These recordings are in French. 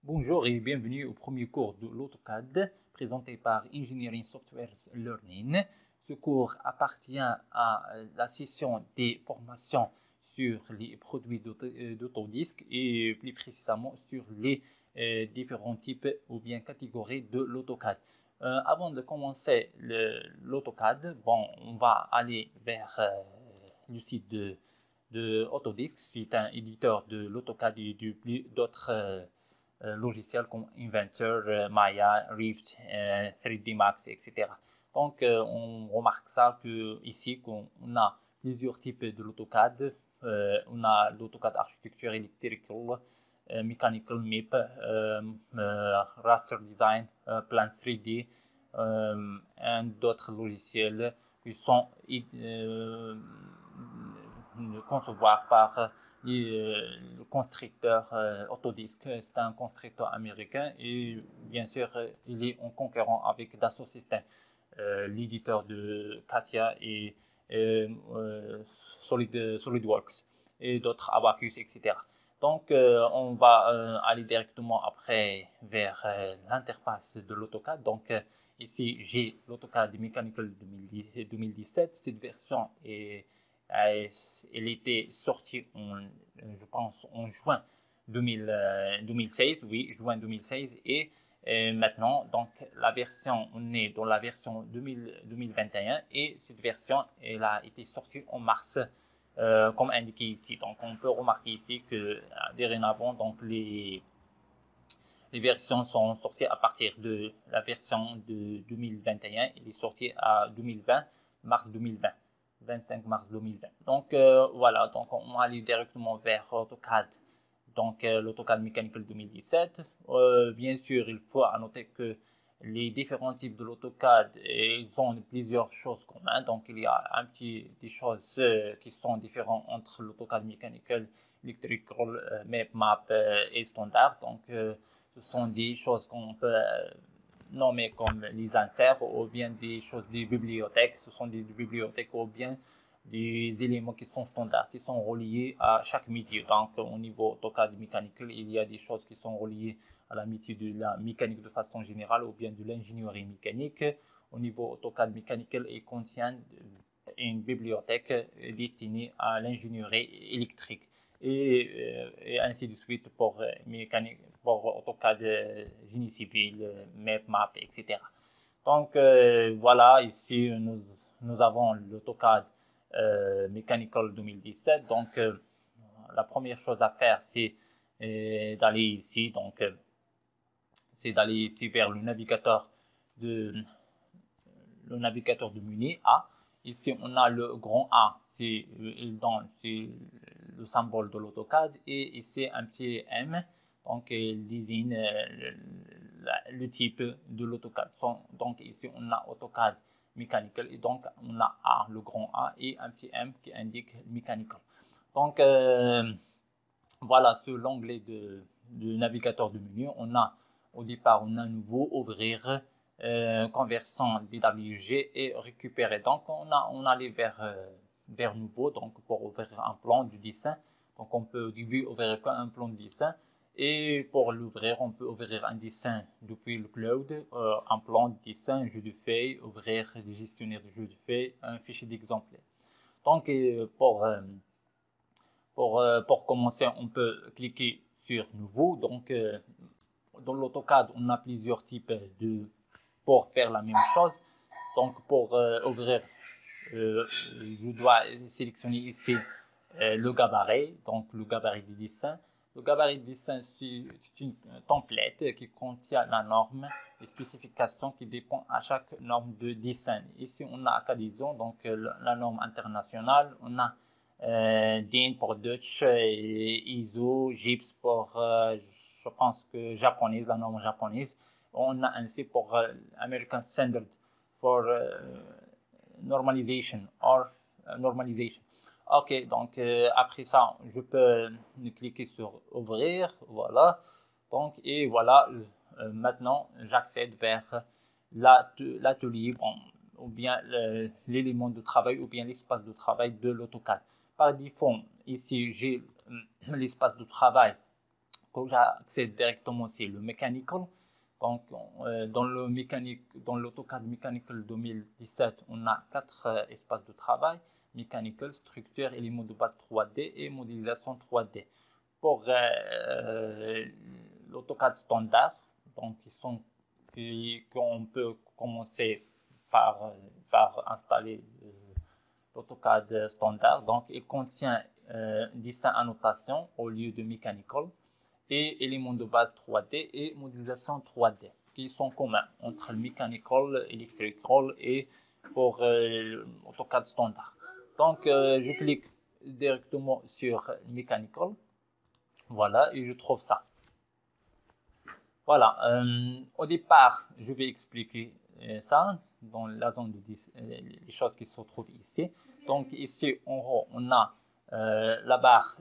Bonjour et bienvenue au premier cours de l'AutoCAD présenté par Engineering Software Learning. Ce cours appartient à la session des formations sur les produits d'Autodisc et plus précisément sur les différents types ou bien catégories de l'AutoCAD. Avant de commencer l'AutoCAD, on va aller vers le site de Autodesk. C'est un éditeur de l'AutoCAD et d'autres logiciels comme Inventor, Maya, Rift, 3D Max, etc. Donc, on remarque ça que ici, qu'on a plusieurs types de l'AutoCAD. On a l'AutoCAD Architecture Electrical, Mechanical MIP, Raster Design, Plan 3D, et d'autres logiciels qui sont concevoir par le constructeur Autodesk. C'est un constructeur américain et bien sûr, il est en concurrent avec Dassault Systèmes, l'éditeur de Katia et SolidWorks et d'autres Abacus, etc. Donc, on va aller directement après vers l'interface de l'AutoCAD. Donc, ici, j'ai l'AutoCAD Mechanical 2017. Cette version elle était sortie je pense, en juin 2016, oui, juin 2016, et maintenant, donc, on est dans la version 2021, et cette version, elle a été sortie en mars, comme indiqué ici. Donc, on peut remarquer ici que, dorénavant, donc, les versions sont sorties à partir de la version de 2021, elle est sortie à 2020, mars 2020. 25 mars 2020. Donc voilà, donc on va aller directement vers AutoCAD. Donc l'AutoCAD Mechanical 2017. Bien sûr, il faut noter que les différents types de l'AutoCAD, ils ont plusieurs choses communes. Donc il y a des choses qui sont différentes entre l'AutoCAD Mechanical, Electrical, Map et Standard. Donc ce sont des choses qu'on peut nommées comme les inserts ou bien des choses des bibliothèques. Ce sont des bibliothèques ou bien des éléments qui sont standards, qui sont reliés à chaque métier. Donc, au niveau AutoCAD Mechanical, il y a des choses qui sont reliées à la métier de la mécanique de façon générale ou bien de l'ingénierie mécanique. Au niveau AutoCAD Mechanical, il contient une bibliothèque destinée à l'ingénierie électrique. Et ainsi de suite pour mécanique, pour AutoCAD génie civil, Map, etc. Donc voilà, ici nous avons l'AutoCAD Mechanical 2017. Donc la première chose à faire, c'est d'aller ici. Donc c'est d'aller ici vers le navigateur de menu A. Ici, on a le grand A, c'est le symbole de l'AutoCAD, et ici un petit M, donc il désigne le type de l'AutoCAD. Donc ici, on a AutoCAD Mechanical, et donc on a A, le grand A, et un petit M qui indique Mechanical. Donc voilà, sur l'onglet de navigateur de menu, au départ, on a un nouveau, ouvrir, conversion DWG et récupérer. Donc, on allait vers nouveau, donc pour ouvrir un plan de dessin. Donc, on peut au début ouvrir un plan de dessin, et pour l'ouvrir, on peut ouvrir un dessin depuis le cloud, un plan de dessin, un jeu de feuilles, ouvrir le gestionnaire de jeu de feuilles, un fichier d'exemplaire. Donc, pour commencer, on peut cliquer sur Nouveau. Donc, dans l'AutoCAD, on a plusieurs types pour faire la même chose. Donc, pour ouvrir, je dois sélectionner ici le gabarit, donc le gabarit du dessin. Le gabarit du dessin, c'est une template qui contient la norme, les spécifications qui dépendent à chaque norme de dessin. Ici, on a Acadison, donc la norme internationale. On a DIN pour Dutch, ISO, GIPS pour, je pense que japonaise, la norme japonaise. On a ainsi pour American Standard for Normalization or Normalization. Ok, donc après ça, je peux cliquer sur Ouvrir, voilà. Donc, et voilà, maintenant, j'accède vers l'atelier, ou bien l'élément de travail, ou bien l'espace de travail de l'AutoCAD. Par défaut, ici, j'ai l'espace de travail j'accède directement sur le Mechanical. Donc, dans l'AutoCAD Mechanical 2017, on a 4 espaces de travail: Mechanical, structure, éléments de base 3D et modélisation 3D. Pour l'AutoCAD standard, donc on peut commencer par installer l'AutoCAD standard. Donc, il contient dessin annotation au lieu de Mechanical, et éléments de base 3D et modélisation 3D qui sont communs entre le Mechanical, Electrical et pour AutoCAD standard. Donc, je clique directement sur Mechanical. Voilà, et je trouve ça. Voilà, au départ, je vais expliquer ça dans la zone de les choses qui se trouvent ici. Donc, ici, en haut, on a la barre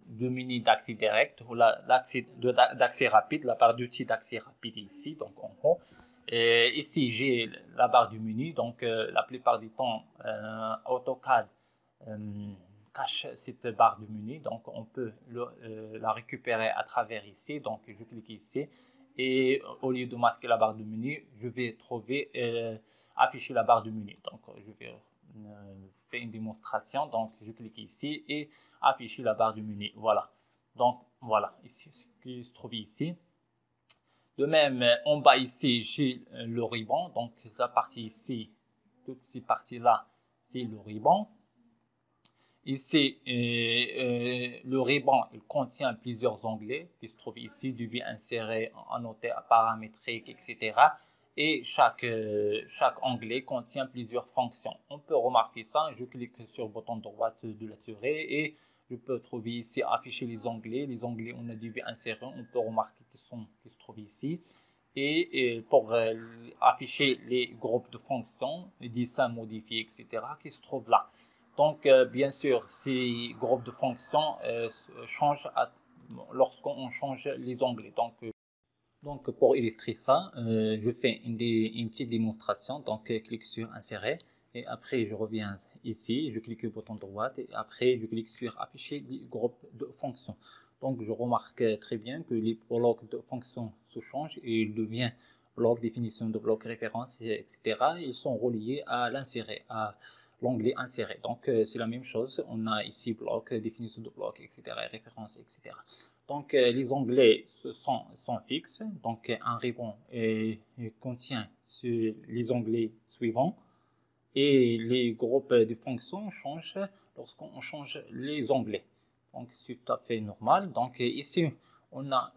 de menu d'accès direct ou d'accès rapide, la barre d'outils d'accès rapide ici, donc en haut. Et ici, j'ai la barre du menu. Donc, la plupart du temps, AutoCAD cache cette barre de menu. Donc, on peut la récupérer à travers ici. Donc, je clique ici. Et au lieu de masquer la barre de menu, je vais trouver afficher la barre de menu. Donc, je vais faire une démonstration. Donc, je clique ici et afficher la barre de menu. Voilà. Donc, voilà, ici, ce qui se trouve ici. De même, en bas ici, j'ai le ruban. Donc, la partie ici, toutes ces parties-là, c'est le ruban. Ici, le ruban, il contient plusieurs onglets qui se trouvent ici: débit, inséré, annoté, paramétrique, etc. Et chaque onglet contient plusieurs fonctions. On peut remarquer ça. Je clique sur le bouton droit de la souris et je peux trouver ici afficher les onglets. Les onglets, on a débit, inséré. On peut remarquer qu'ils se trouvent ici. Et pour afficher les groupes de fonctions, les dessins modifiés, etc., qui se trouvent là. Donc, bien sûr, ces groupes de fonctions changent lorsqu'on change les onglets. Donc, pour illustrer ça, je fais une petite démonstration. Donc, clique sur Insérer. Et après, je reviens ici, je clique sur le bouton droit. Et après, je clique sur Afficher les groupes de fonctions. Donc, je remarque très bien que les blocs de fonctions se changent et ils deviennent bloc définition de bloc référence, etc. Ils sont reliés à l'insérer, à l'onglet Insérer. Donc, c'est la même chose. On a ici bloc, définition de bloc, etc., référence, etc. Donc, les onglets sont fixes. Donc, un ruban contient les onglets suivants. Et les groupes de fonctions changent lorsqu'on change les onglets. Donc, c'est tout à fait normal. Donc, ici, on a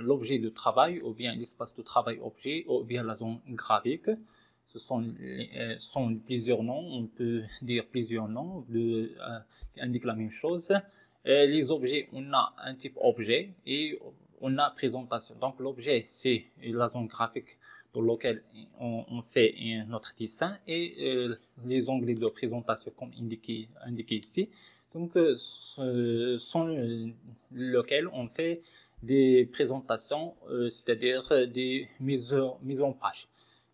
l'objet de travail, ou bien l'espace de travail objet, ou bien la zone graphique. Ce sont plusieurs noms. On peut dire plusieurs noms qui indiquent la même chose. Les objets, on a un type objet et on a présentation. Donc, l'objet, c'est la zone graphique dans lequel on fait notre dessin, et les onglets de présentation comme indiqué ici. Donc, sont lesquels on fait des présentations, c'est-à-dire des mises en page.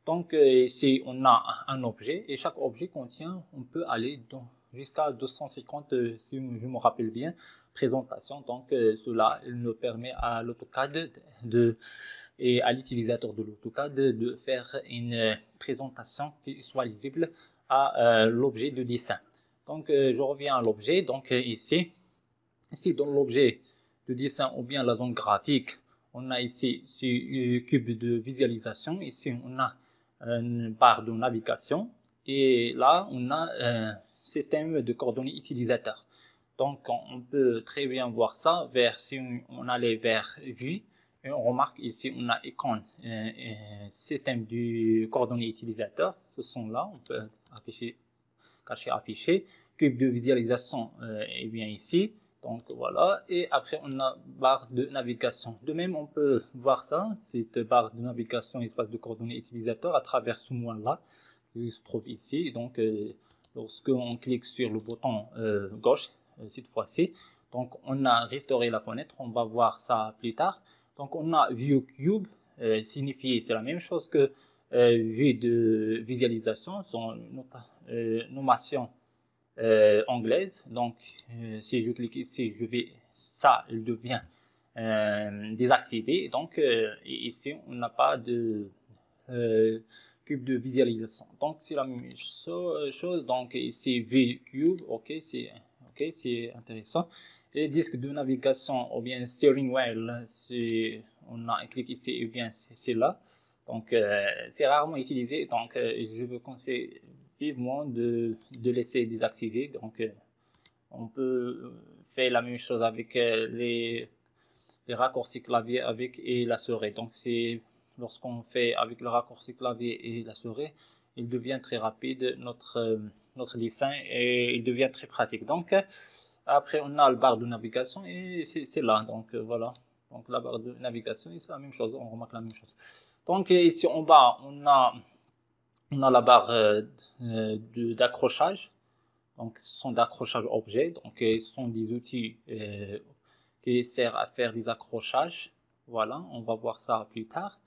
Donc, ici, on a un objet et chaque objet contient, on peut aller jusqu'à 250, si je me rappelle bien, présentations. Donc, cela nous permet à l'AutoCAD et à l'utilisateur de l'AutoCAD de faire une présentation qui soit lisible à l'objet de dessin. Donc, je reviens à l'objet. Donc, ici, dans l'objet de dessin ou bien la zone graphique, on a ici ce cube de visualisation. Ici, on a une barre de navigation. Et là, on a un système de coordonnées utilisateur. Donc, on peut très bien voir ça si on allait vers Vue. Et on remarque ici, on a icône système du coordonnées utilisateur. Ce sont là, on peut afficher, cacher, afficher. Cube de visualisation est bien ici. Donc voilà, et après on a barre de navigation. De même, on peut voir ça, cette barre de navigation, espace de coordonnées utilisateur, à travers ce moins-là, qui se trouve ici. Donc, lorsque on clique sur le bouton gauche, cette fois-ci, donc on a restauré la fenêtre, on va voir ça plus tard. Donc, on a View Cube, signifié, c'est la même chose que vue de visualisation, son nommation anglaise. Donc, si je clique ici, il devient désactivé. Donc ici, on n'a pas de cube de visualisation. Donc c'est la même chose. Donc ici VCube, ok, c'est intéressant. Et disque de navigation ou bien steering wheel, on a un clic ici ou bien c'est là. Donc c'est rarement utilisé. Donc je vous conseille vivement de laisser désactiver. Donc on peut faire la même chose avec les raccourcis clavier avec et la souris. Donc c'est lorsqu'on fait avec le raccourci clavier et la souris, il devient très rapide notre dessin et il devient très pratique. Donc après on a le barre de navigation et c'est là. Donc voilà. Donc la barre de navigation c'est la même chose. On remarque la même chose. Donc ici en bas on a la barre d'accrochage. Donc ce sont d'accrochage objet. Donc ce sont des outils qui sert à faire des accrochages. Voilà, on va voir ça plus tard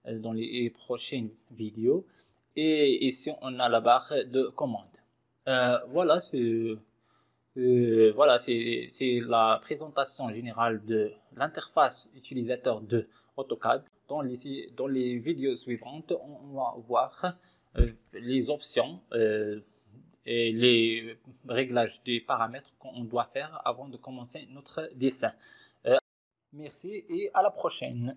dans les prochaines vidéos. Et ici, on a la barre de commande. Voilà, c'est la présentation générale de l'interface utilisateur de AutoCAD. Dans les vidéos suivantes, on va voir les options et les réglages des paramètres qu'on doit faire avant de commencer notre dessin. Merci et à la prochaine.